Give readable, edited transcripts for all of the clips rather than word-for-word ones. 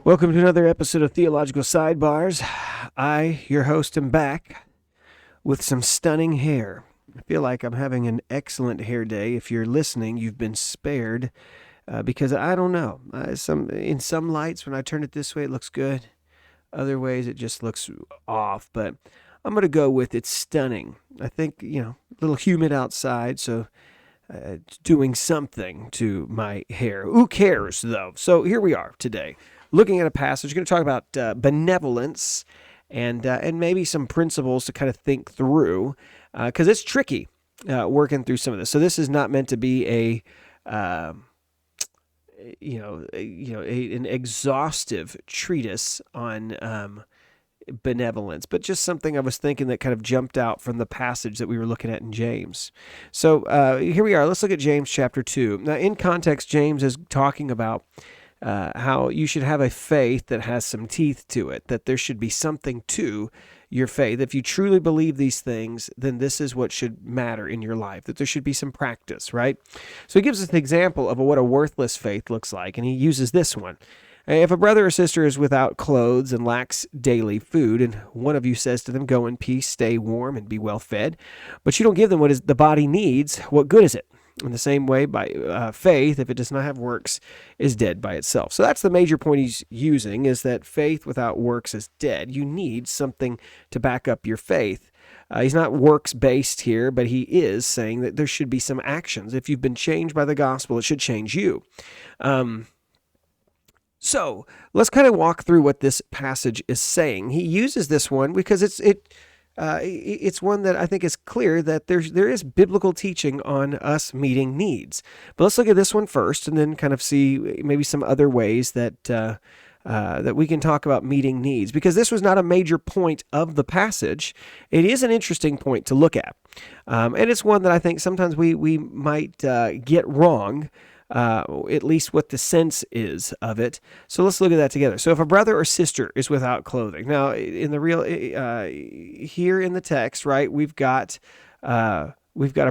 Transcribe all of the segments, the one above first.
Welcome to another episode of Theological Sidebars. I, your host, am back with some stunning hair. I feel like I'm having an excellent hair day. If you're listening, you've been spared because I don't know. In some lights, when I turn it this way, it looks good. Other ways, it just looks off. But I'm going to go with it's stunning. I think, a little humid outside, so doing something to my hair. Who cares, though? So here we are today, looking at a passage. We're going to talk about benevolence and maybe some principles to kind of think through, because it's tricky working through some of this. So this is not meant to be an exhaustive treatise on benevolence, but just something I was thinking that kind of jumped out from the passage that we were looking at in James. So here we are. Let's look at James chapter 2. Now, in context, James is talking about how you should have a faith that has some teeth to it, that there should be something to your faith. If you truly believe these things, then this is what should matter in your life, that there should be some practice, right? So he gives us an example of what a worthless faith looks like, and he uses this one. If a brother or sister is without clothes and lacks daily food, and one of you says to them, "Go in peace, stay warm, and be well fed," but you don't give them what the body needs, what good is it? In the same way, by faith, if it does not have works, is dead by itself. So that's the major point he's using, is that faith without works is dead. You need something to back up your faith. He's not works-based here, but he is saying that there should be some actions. If you've been changed by the gospel, it should change you. So let's kind of walk through what this passage is saying. He uses this one because it's one that I think is clear that there is biblical teaching on us meeting needs. But let's look at this one first, and then kind of see maybe some other ways that that we can talk about meeting needs. Because this was not a major point of the passage, it is an interesting point to look at, and it's one that I think sometimes we might get wrong. At least what the sense is of it. So let's look at that together. So if a brother or sister is without clothing, now in the real here in the text, right, we've got a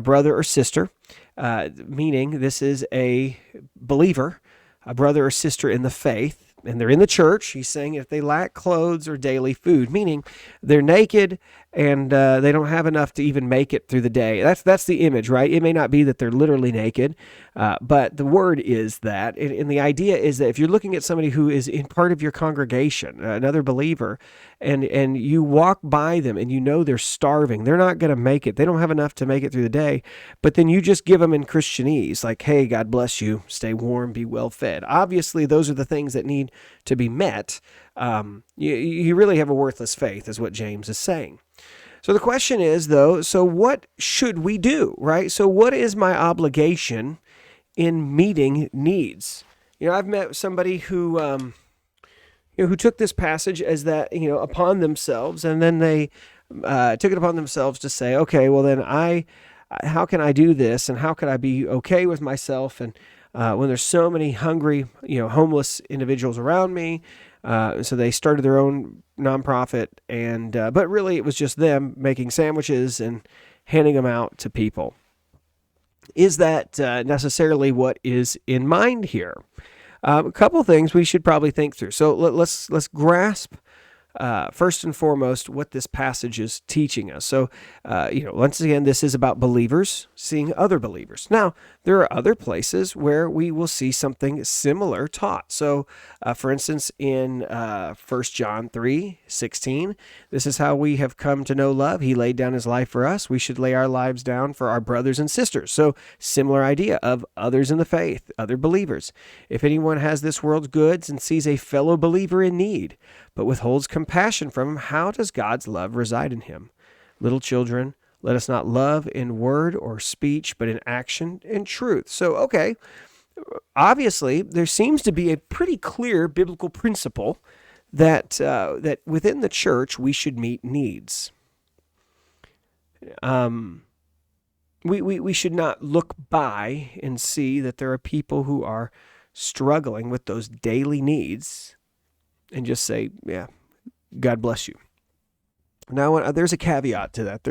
brother or sister, meaning this is a believer, a brother or sister in the faith, and they're in the church. He's saying if they lack clothes or daily food, meaning they're naked and they don't have enough to even make it through the day. That's the image, right? It may not be that they're literally naked, but the word is that. And the idea is that if you're looking at somebody who is in part of your congregation, another believer, and you walk by them and you know they're starving, they're not going to make it. They don't have enough to make it through the day, but then you just give them in Christianese, like, "Hey, God bless you, stay warm, be well fed." Obviously, those are the things that need to be met. You really have a worthless faith, is what James is saying. So the question is, though, so what should we do, right? So what is my obligation in meeting needs? I've met somebody who took this passage as that, upon themselves, and then they took it upon themselves to say, okay, well then how can I do this, and how can I be okay with myself, and when there's so many hungry, homeless individuals around me. So they started their own nonprofit, and but really it was just them making sandwiches and handing them out to people. Is that necessarily what is in mind here? A couple things we should probably think through. So let's grasp first and foremost what this passage is teaching us. So, once again, this is about believers seeing other believers. Now, there are other places where we will see something similar taught. So, for instance, in 1 John 3:16, this is how we have come to know love. He laid down his life for us. We should lay our lives down for our brothers and sisters. So, similar idea of others in the faith, other believers. If anyone has this world's goods and sees a fellow believer in need, but withholds compassion from him, how does God's love reside in him? Little children, let us not love in word or speech, but in action and truth. So, okay, obviously, there seems to be a pretty clear biblical principle that that within the church we should meet needs. We should not look by and see that there are people who are struggling with those daily needs and just say, yeah, God bless you. Now, there's a caveat to that.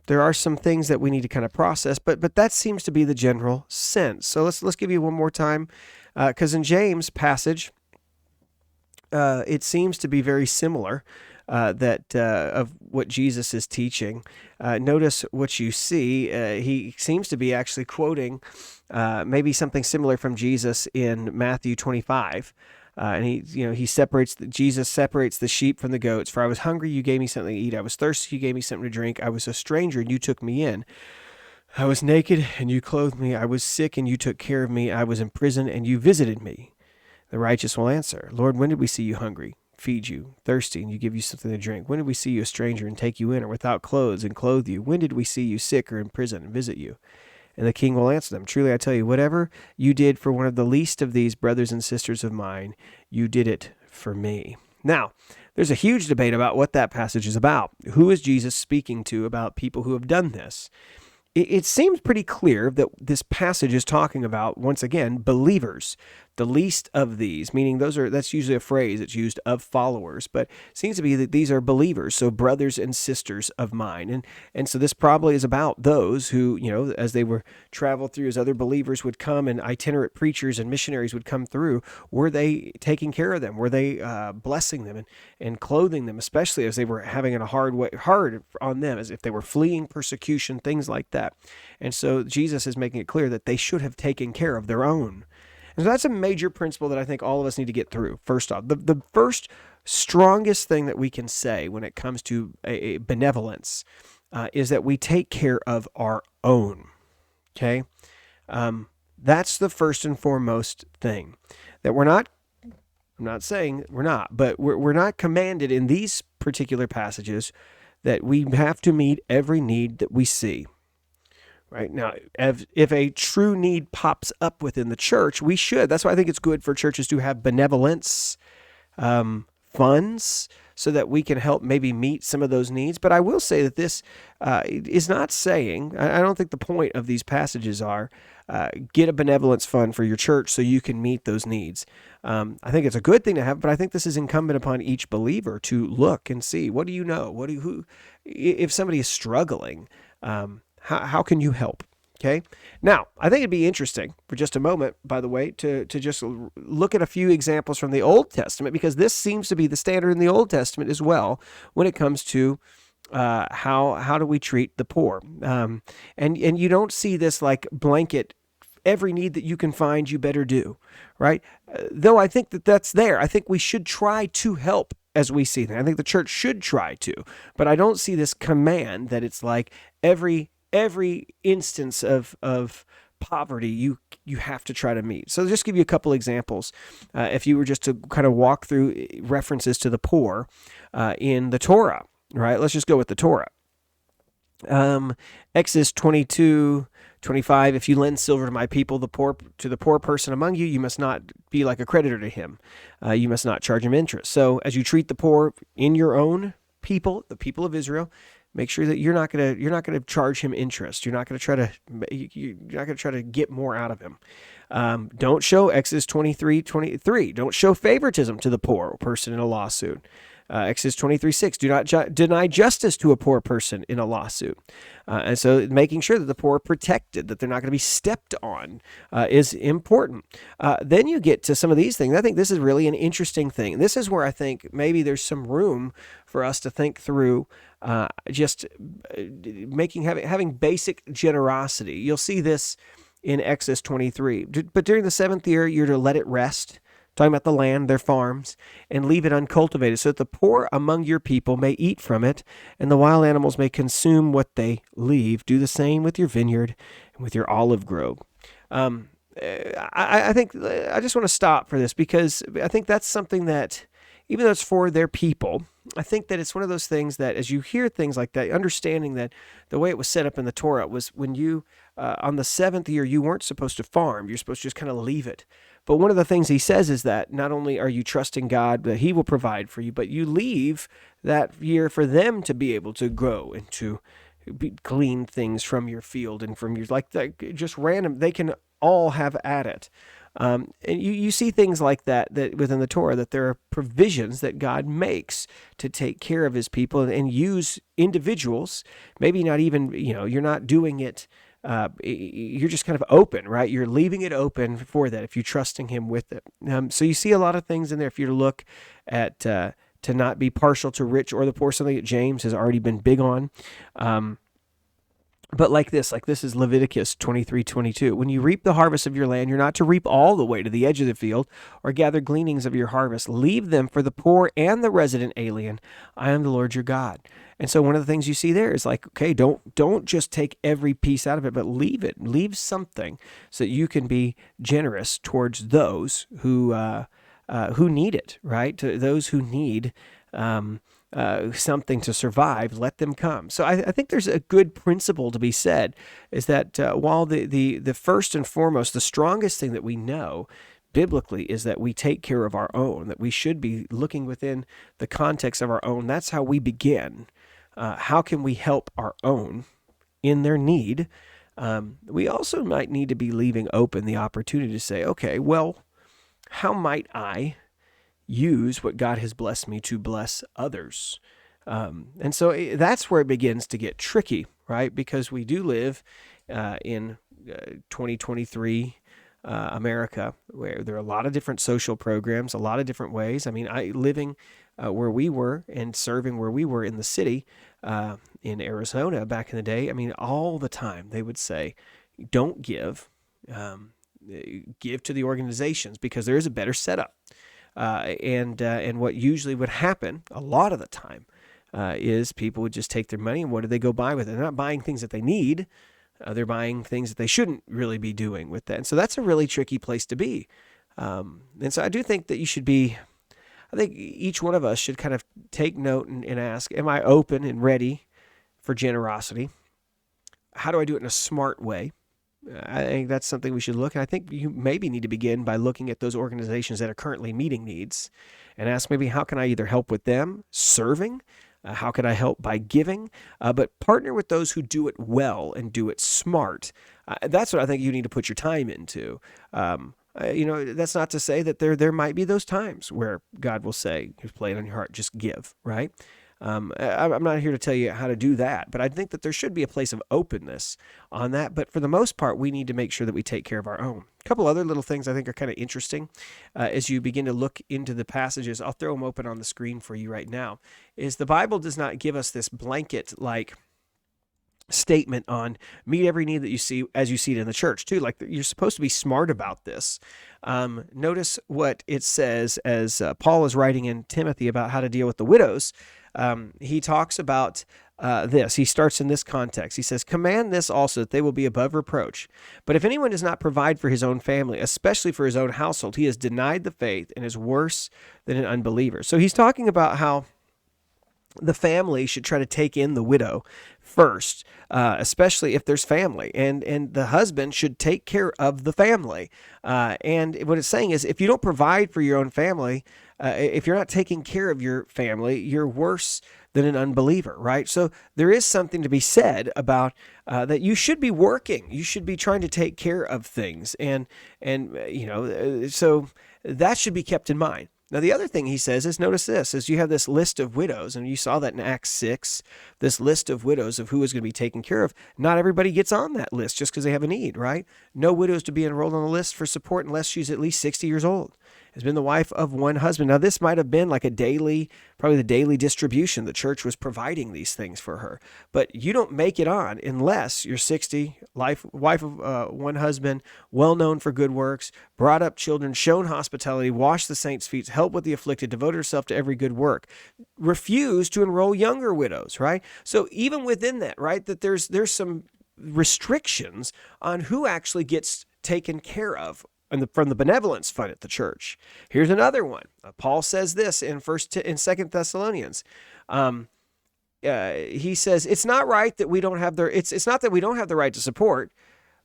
There are some things that we need to kind of process, but that seems to be the general sense. So let's give you one more time Because in James' passage, it seems to be very similar of what Jesus is teaching. Notice what you see. He seems to be actually quoting maybe something similar from Jesus in Matthew 25. And Jesus separates the sheep from the goats. For I was hungry, you gave me something to eat. I was thirsty, you gave me something to drink. I was a stranger, and you took me in. I was naked, and you clothed me. I was sick, and you took care of me. I was in prison, and you visited me. The righteous will answer, Lord, when did we see you hungry, feed you, thirsty, and you give you something to drink? When did we see you a stranger and take you in, or without clothes and clothe you? When did we see you sick or in prison and visit you? And the king will answer them, truly I tell you, whatever you did for one of the least of these brothers and sisters of mine, you did it for me. Now, there's a huge debate about what that passage is about. Who is Jesus speaking to about people who have done this? It seems pretty clear that this passage is talking about, once again, believers, the least of these, meaning that's usually a phrase that's used of followers, but it seems to be that these are believers, so brothers and sisters of mine. And so this probably is about those who, as they were traveled through, as other believers would come and itinerant preachers and missionaries would come through, were they taking care of them? Were they blessing them and clothing them, especially as they were having it hard on them, as if they were fleeing persecution, things like that. And so Jesus is making it clear that they should have taken care of their own. And so that's a major principle that I think all of us need to get through. First off, the first strongest thing that we can say when it comes to a benevolence is that we take care of our own. Okay? That's the first and foremost thing. That we're not, I'm not saying we're not, but we're not commanded in these particular passages that we have to meet every need that we see. Right now, if a true need pops up within the church, we should. That's why I think it's good for churches to have benevolence funds so that we can help maybe meet some of those needs. But I will say that this is not saying, I don't think the point of these passages are, get a benevolence fund for your church so you can meet those needs. I think it's a good thing to have, but I think this is incumbent upon each believer to look and see, what do you know? If somebody is struggling, how can you help? Okay. Now, I think it'd be interesting for just a moment, by the way, to just look at a few examples from the Old Testament, because this seems to be the standard in the Old Testament as well when it comes to how do we treat the poor. And you don't see this like blanket, every need that you can find, you better do, right? Though I think that's there. I think we should try to help as we see them. I think the church should try to, but I don't see this command that it's like every instance of poverty you have to try to meet. So just give you a couple examples. If you were just to kind of walk through references to the poor in the Torah, right? Let's just go with the Torah. Exodus 22:25, if you lend silver to my people, to the poor person among you, you must not be like a creditor to him. You must not charge him interest. So as you treat the poor in your own people, the people of Israel, make sure that you're not going to charge him interest. You're not going to try to get more out of him. Don't show Exodus 23:23. Don't show favoritism to the poor person in a lawsuit. Exodus 23:6. Do not deny justice to a poor person in a lawsuit. And so making sure that the poor are protected, that they're not going to be stepped on, is important. Then you get to some of these things. I think this is really an interesting thing. This is where I think maybe there's some room for us to think through having basic generosity. You'll see this in Exodus 23. But during the seventh year, you're to let it rest. Talking about the land, their farms, and leave it uncultivated, so that the poor among your people may eat from it, and the wild animals may consume what they leave. Do the same with your vineyard and with your olive grove. I think I just want to stop for this, because I think that's something that, even though it's for their people, I think that it's one of those things that, as you hear things like that, understanding that the way it was set up in the Torah was when you, on the seventh year, you weren't supposed to farm. You're supposed to just kind of leave it. But one of the things he says is that not only are you trusting God that he will provide for you, but you leave that year for them to be able to grow and to glean things from your field and from your, just random, they can all have at it. And you see things like that within the Torah, that there are provisions that God makes to take care of his people and use individuals. Maybe not even, you're not doing it you're just kind of open, right? You're leaving it open for that if you're trusting him with it. So you see a lot of things in there. If you look at to not be partial to rich or the poor, something that James has already been big on. But like this is Leviticus 23:22. When you reap the harvest of your land, you're not to reap all the way to the edge of the field or gather gleanings of your harvest. Leave them for the poor and the resident alien. I am the Lord your God. And so one of the things you see there is like, okay, don't just take every piece out of it, but leave it. Leave something so that you can be generous towards those who need it, right? To those who need something to survive, let them come. So I think there's a good principle to be said, is that while the first and foremost, the strongest thing that we know biblically is that we take care of our own, that we should be looking within the context of our own. That's how we begin. How can we help our own in their need? We also might need to be leaving open the opportunity to say, okay, well, how might I use what God has blessed me to bless others? And so that's where it begins to get tricky, right? Because we do live in 2023 America, where there are a lot of different social programs, a lot of different ways. I mean, living where we were and serving where we were in the city in Arizona back in the day, I mean, all the time they would say, don't give, give to the organizations because there is a better setup. And what usually would happen a lot of the time is people would just take their money and what do they go buy with it? They're not buying things that they need. They're buying things that they shouldn't really be doing with that. And so that's a really tricky place to be. And so I do think that I think each one of us should kind of take note and ask, am I open and ready for generosity? How do I do it in a smart way? I think that's something we should look at. I think you maybe need to begin by looking at those organizations that are currently meeting needs and ask maybe how can I either help with them serving, how can I help by giving, but partner with those who do it well and do it smart. That's what I think you need to put your time into. That's not to say that there might be those times where God will say, he's playing on your heart, just give, right? I'm not here to tell you how to do that, but I think that there should be a place of openness on that. But for the most part, we need to make sure that we take care of our own. A couple other little things I think are kind of interesting as you begin to look into the passages. I'll throw them open on the screen for you right now. Is the Bible does not give us this blanket like statement on meet every need that you see as you see it in the church too. Like you're supposed to be smart about this. Notice what it says as Paul is writing in Timothy about how to deal with the widows. He talks about this. He starts in this context. He says, command this also, that they will be above reproach. But if anyone does not provide for his own family, especially for his own household, he has denied the faith and is worse than an unbeliever. So he's talking about how the family should try to take in the widow first, especially if there's family, and the husband should take care of the family. And what it's saying is, if you don't provide for your own family, if you're not taking care of your family, you're worse than an unbeliever, right? So there is something to be said about that you should be working. You should be trying to take care of things, and so that should be kept in mind. Now, the other thing he says is, notice this, is you have this list of widows, and you saw that in Acts 6, this list of widows of who is going to be taken care of. Not everybody gets on that list just because they have a need, right? No widows to be enrolled on the list for support unless she's at least 60 years old, has been the wife of one husband. Now, this might have been like probably the daily distribution. The church was providing these things for her. But you don't make it on unless you're 60, wife of one husband, well-known for good works, brought up children, shown hospitality, washed the saints' feet, helped with the afflicted, devoted herself to every good work. Refused to enroll younger widows, right? So even within that, right, that there's some restrictions on who actually gets taken care of from the benevolence fund at the church. Here's another one. Paul says this in 2 Thessalonians. He says, it's not right that we don't have it's not that we don't have the right to support,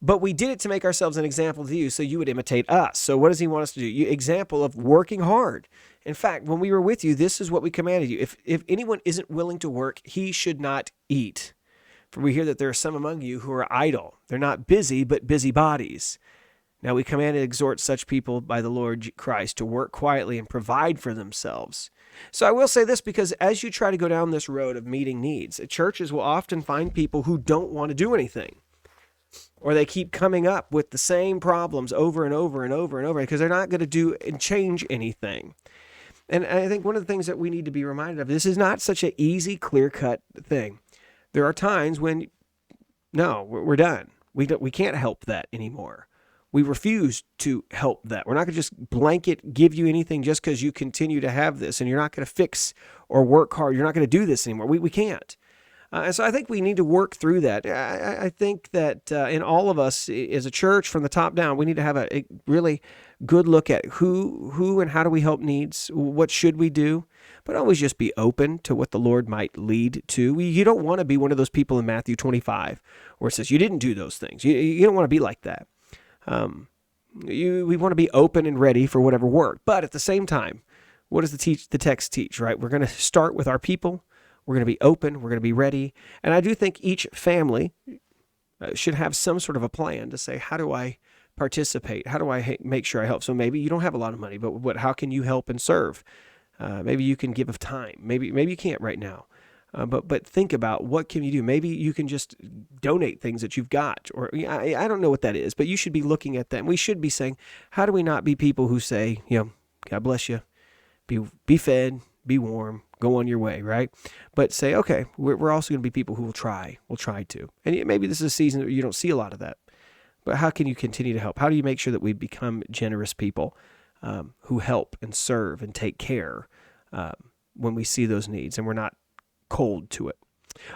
but we did it to make ourselves an example to you so you would imitate us. So what does he want us to do? Example of working hard. In fact, when we were with you, this is what we commanded you. If anyone isn't willing to work, he should not eat. For we hear that there are some among you who are idle. They're not busy, but busybodies. Now we command and exhort such people by the Lord Christ to work quietly and provide for themselves. So I will say this, because as you try to go down this road of meeting needs, churches will often find people who don't want to do anything. or they keep coming up with the same problems over and over and over and over because they're not going to do and change anything. And I think one of the things that we need to be reminded of, this is not such an easy, clear-cut thing. There are times when, no, we're done. We can't help that anymore. We refuse to help that. We're not going to just blanket give you anything just because you continue to have this, and you're not going to fix or work hard. You're not going to do this anymore. We can't. And so I think we need to work through that. I think that in all of us as a church from the top down, we need to have a really good look at who and how do we help needs, what should we do, but always just be open to what the Lord might lead to. You don't want to be one of those people in Matthew 25 where it says you didn't do those things. You don't want to be like that. We want to be open and ready for whatever work. But at the same time, what does the text teach, right? We're going to start with our people. We're going to be open. We're going to be ready. And I do think each family should have some sort of a plan to say, how do I participate? How do I make sure I help? So maybe you don't have a lot of money, but how can you help and serve? Maybe you can give of time. Maybe you can't right now. But think about what can you do. Maybe you can just donate things that you've got. Or I don't know what that is, but you should be looking at that. And we should be saying, how do we not be people who say, God bless you, be fed, be warm, go on your way, right? But say, okay, we're also going to be people who will try to. And maybe this is a season that you don't see a lot of that. But how can you continue to help? How do you make sure that we become generous people who help and serve and take care when we see those needs and we're not cold to it?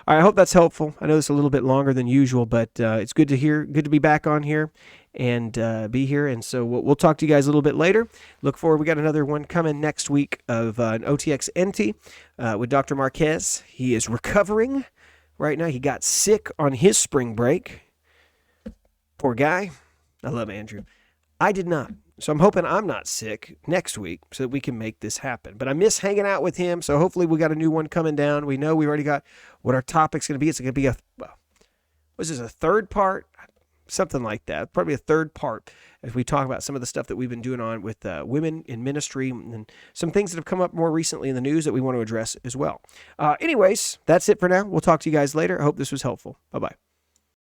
All right, I hope that's helpful. I know it's a little bit longer than usual, but it's good to be back on here and be here. And so we'll talk to you guys a little bit later. Look forward. We got another one coming next week of an OTX NT with Dr. Marquez. He is recovering right now. He got sick on his spring break. Poor guy. I love Andrew. I did not. So I'm hoping I'm not sick next week so that we can make this happen. But I miss hanging out with him, so hopefully we got a new one coming down. We know we already got what our topic's going to be. It's going to be a third part? Something like that. Probably a third part as we talk about some of the stuff that we've been doing on with women in ministry and some things that have come up more recently in the news that we want to address as well. Anyways, that's it for now. We'll talk to you guys later. I hope this was helpful. Bye-bye.